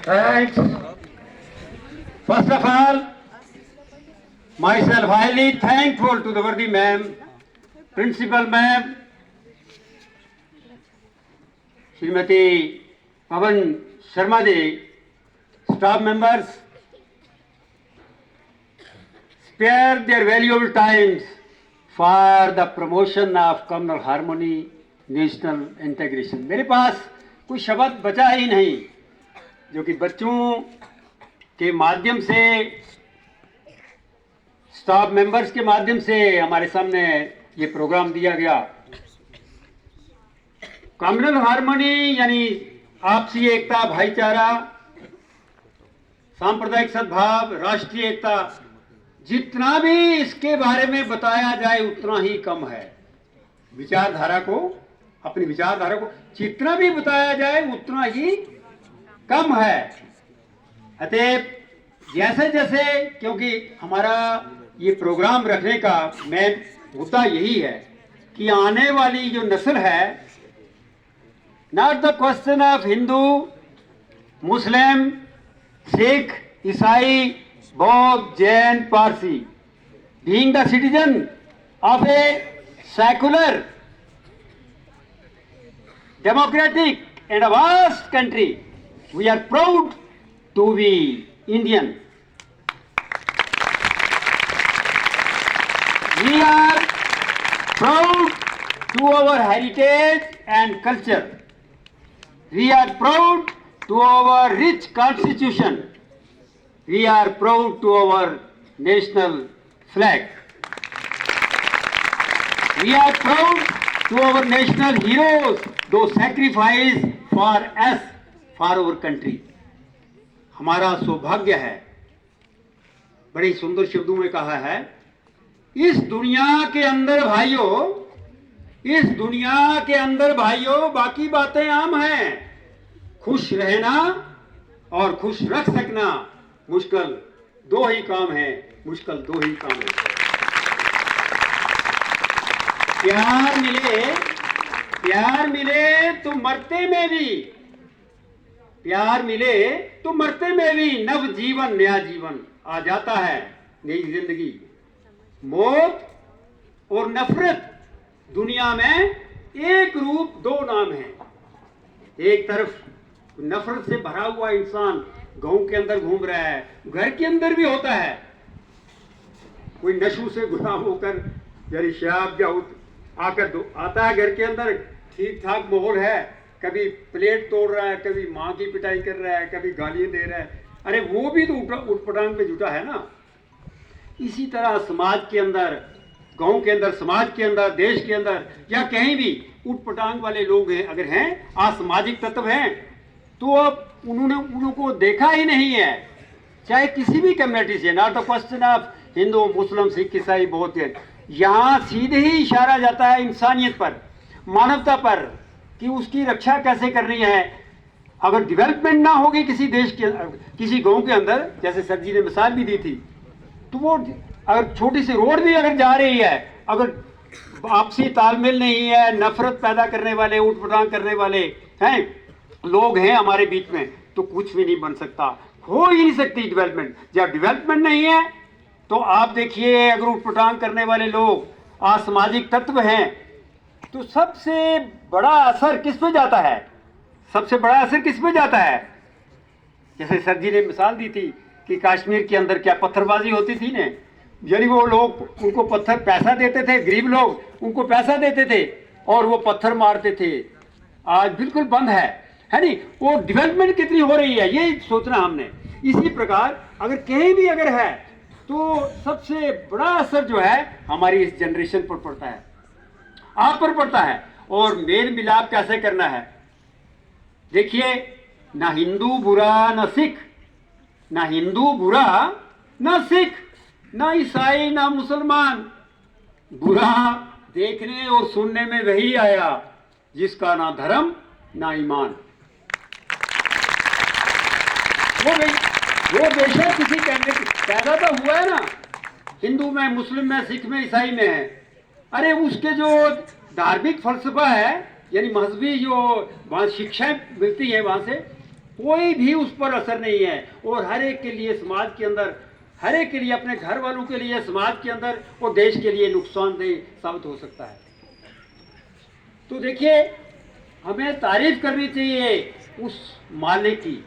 Right. First of all, myself highly thankful to the worthy ma'am, principal ma'am, Srimati Pavan Sharma ji, staff members, spare their valuable times for the promotion of communal harmony, national integration. मेरे पास कोई शब्द बचा ही नहीं जो कि बच्चों के माध्यम से, स्टाफ मेंबर्स के माध्यम से हमारे सामने ये प्रोग्राम दिया गया। कम्युनल हार्मनी यानी आपसी एकता, भाईचारा, सांप्रदायिक सद्भाव, राष्ट्रीय एकता, जितना भी इसके बारे में बताया जाए उतना ही कम है। विचारधारा को, अपनी विचारधारा को जितना भी बताया जाए उतना ही कम है। अतः जैसे जैसे, क्योंकि हमारा ये प्रोग्राम रखने का मेन मुद्दा यही है कि आने वाली जो नस्ल है, not the question of Hindu, Muslim, Sikh, ईसाई, बौद्ध, Jain, Parsi, being the citizen of a secular, democratic and a vast country, we are proud to be Indian. We are proud to our heritage and culture. We are proud to our rich constitution. We are proud to our national flag. We are proud to our national heroes, those sacrifice for us, for our country. हमारा सौभाग्य है, बड़े सुंदर शब्दों में कहा है, इस दुनिया के अंदर भाइयों, इस दुनिया के अंदर भाइयों बाकी बातें आम हैं। खुश रहना और खुश रख सकना मुश्किल दो ही काम है, मुश्किल दो ही काम है। प्यार मिले तो मरते में भी, प्यार मिले तो मरते में भी नव जीवन, नया जीवन आ जाता है, नई जिंदगी। मौत और नफरत दुनिया में एक रूप दो नाम है। एक तरफ नफरत से भरा हुआ इंसान गांव के अंदर घूम रहा है, घर के अंदर भी होता है। कोई नशे से गुलाम होकर यानी शराब या आकर आता है घर के अंदर, ठीक ठाक माहौल है, कभी प्लेट तोड़ रहा है, कभी माँ की पिटाई कर रहा है, कभी गालियाँ दे रहा है। अरे वो भी तो उठपटांग पे जुटा है ना। इसी तरह समाज के अंदर, गांव के अंदर, समाज के अंदर, देश के अंदर या कहीं भी उठपटांग वाले लोग हैं, अगर हैं, असामाजिक तत्व हैं, तो अब उनको देखा ही नहीं है। चाहे किसी भी कम्युनिटी से, not the question of Hindu, Muslim, Sikh, ईसाई, बौद्ध, यहाँ सीधे ही इशारा जाता है इंसानियत पर, मानवता पर, कि उसकी रक्षा कैसे करनी है। अगर डेवलपमेंट ना होगी किसी देश के, किसी गांव के अंदर, जैसे सर जी ने मिसाल भी दी थी, तो वो अगर छोटी सी रोड भी अगर जा रही है, अगर आपसी तालमेल नहीं है, नफरत पैदा करने वाले, उठपटांग करने वाले हैं लोग हैं हमारे बीच में, तो कुछ भी नहीं बन सकता, हो ही नहीं सकती डेवलपमेंट। जब डेवलपमेंट नहीं है तो आप देखिए, अगर उठपटांग करने वाले लोग असामाजिक तत्व हैं, तो सबसे बड़ा असर किस पे जाता है? सबसे बड़ा असर किस पे जाता है? जैसे सर जी ने मिसाल दी थी कि कश्मीर के अंदर क्या पत्थरबाजी होती थी ने, यानी वो लोग उनको पत्थर पैसा देते थे, गरीब लोग उनको पैसा देते थे और वो पत्थर मारते थे। आज बिल्कुल बंद है नहीं? वो डेवलपमेंट कितनी हो रही है ये सोचना हमने। इसी प्रकार अगर कहीं भी अगर है तो सबसे बड़ा असर जो है हमारी इस जनरेशन पर पड़ता है, आप पर पड़ता है। और मेल मिलाप कैसे करना है? देखिए, ना हिंदू बुरा ना सिख, ना हिंदू बुरा ना सिख, ना ईसाई ना मुसलमान। बुरा देखने और सुनने में वही आया जिसका ना धर्म ना ईमान। वो बेशक किसी पैदा तो हुआ है ना, हिंदू में, मुस्लिम में, सिख में, ईसाई में है। अरे उसके जो धार्मिक फलसफा है, यानी मजहबी जो वहाँ शिक्षाएं मिलती है वहाँ से, कोई भी उस पर असर नहीं है। और हर एक के लिए समाज के अंदर, हर एक के लिए, अपने घर वालों के लिए, समाज के अंदर और देश के लिए नुकसानदेह साबित हो सकता है। तो देखिए, हमें तारीफ करनी चाहिए उस मालिक की